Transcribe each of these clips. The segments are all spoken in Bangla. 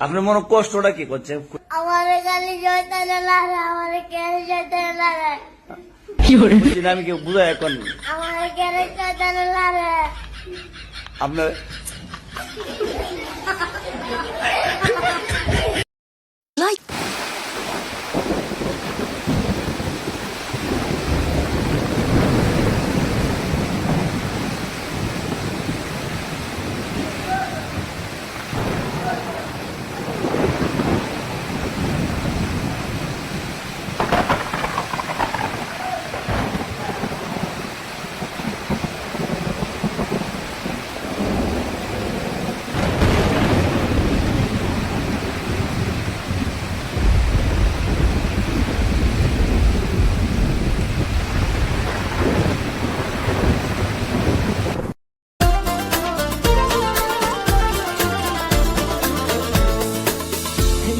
আপনার মনে কষ্টটা কি করছে? আমার গালি জয়তানে লাগে, আমার কেন জয়তানে লাগে, আমি কেউ বুঝাই এখন আমার কেন জয়তানে লাগে। আপনার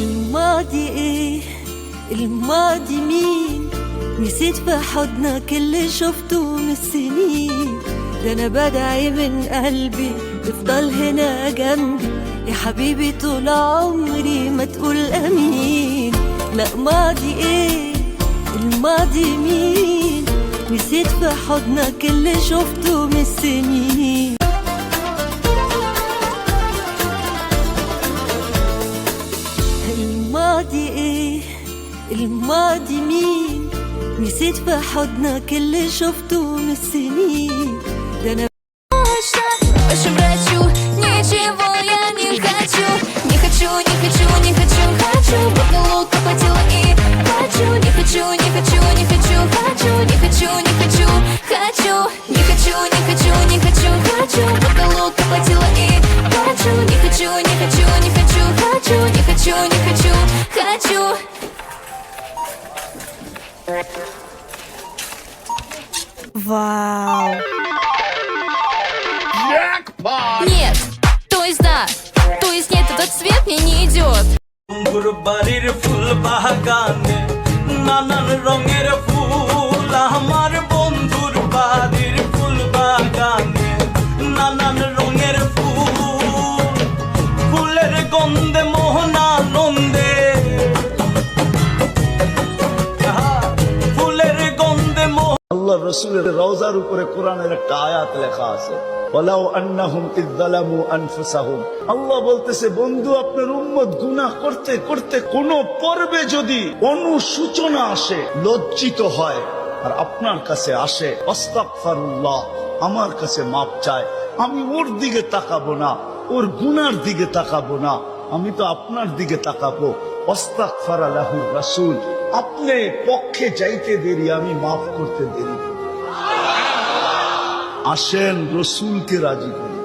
الماضي ايه الماضي مين؟ نسيت في حضنك اللي شفته من السنين. ده انا بدعي من قلبي تفضل هنا جنبي يا حبيبي طول عمري، ما تقول امين. لا ماضي ايه الماضي مين؟ نسيت في حضنك اللي شفته من السنين. الماضي ايه الماضي مين؟ نسيت في حضنك اللي شفته من السنين. ده انا больше врачу, ничего я не хочу. Не хочу, не хочу, не хочу, хочу. Будто лука по телу и хочу. Не хочу, не хочу, не хочу, хочу. Не хочу, не хочу, хочу. Не хочу, не хочу, не хочу, хочу. Будто лука по телу и хочу. Не хочу, не хочу, не хочу, хочу. Не хочу, не хочу, хочу. вау. Нет, то есть да, то есть нет, этот цвет мне не идет. বন্ধুর বাড়ির ফুল বাগানে নানান রঙের ফুল, আমার বন্ধুর বাড়ির ফুল বাগানে নানান রঙের ফুল, ফুলের গন্ধে মোহনানন্দে, ফুলের গন্ধে আল্লাহ রসুলের রওজার উপরে কোরআনের একটা আয়াত লেখা আছে, ওয়ালাউ আন্নাহুম ইয যালামু আনফুসাহুম। আল্লাহ বলতেছে, বন্ধু আপনার উম্মত গুনাহ করতে করতে কোন পর্বে যদি অনুশোচনা আসে, লজ্জিত হয় আর আপনার কাছে আসে, আস্তাগফিরুল্লাহ, আমার কাছে মাপ চায়, আমি ওর দিকে তাকাবো না, ওর গুনার দিকে তাকাবো না, আমি তো আপনার দিকে তাকাবো। আস্তাগফারা লাহুর রাসূল, আপনি পক্ষে যাইতে দেরি, আমি মাফ করতে দেরি। আসেন রসুলকে রাজি করি।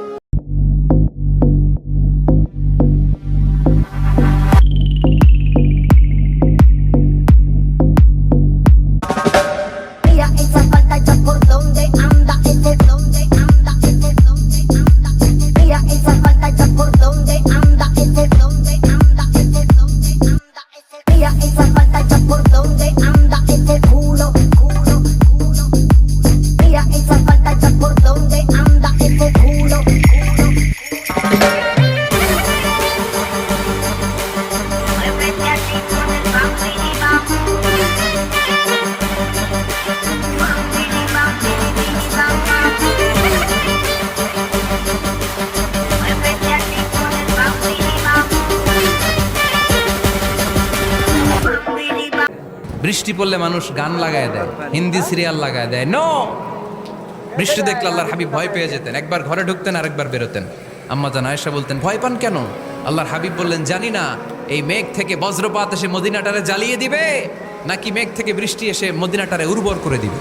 বৃষ্টি পড়লে মানুষ গান লাগায় দেয়, হিন্দি সিরিয়াল লাগায় দেয়। নো, বৃষ্টি দেখলে আল্লাহর হাবিব ভয় পেয়ে যেতেন, একবার ঘরে ঢুকতেন আরেকবার বেরোতেন। আম্মা জান আয়েশা বলতেন, ভয় পান কেন? আল্লাহর হাবিব বললেন, জানি না এই মেঘ থেকে বজ্রপাত এসে মদিনাটারে জ্বালিয়ে দিবে নাকি মেঘ থেকে বৃষ্টি এসে মদিনাটারে উর্বর করে দিবে,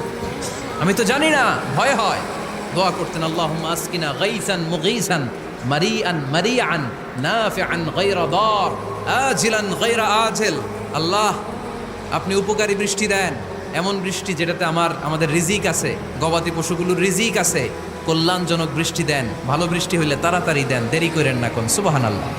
আমি তো জানি না, ভয় হয়। দোয়া করতেন, আল্লাহুম্মা আসকিনা গাইসান মুগীসান মারিআন মারিআন নাফিআন গায়রা দার আজিলান গায়রা আজিল। আল্লাহ, আপনি উপকারী বৃষ্টি দেন, এমন বৃষ্টি যেটাতে আমাদের রিজিক আছে, গবাদি পশুগুলোর রিজিক আছে, কল্যাণজনক বৃষ্টি দেন, ভালো বৃষ্টি হইলে তাড়াতাড়ি দেন, দেরি করেন না কোন। সুবহানাল্লাহ।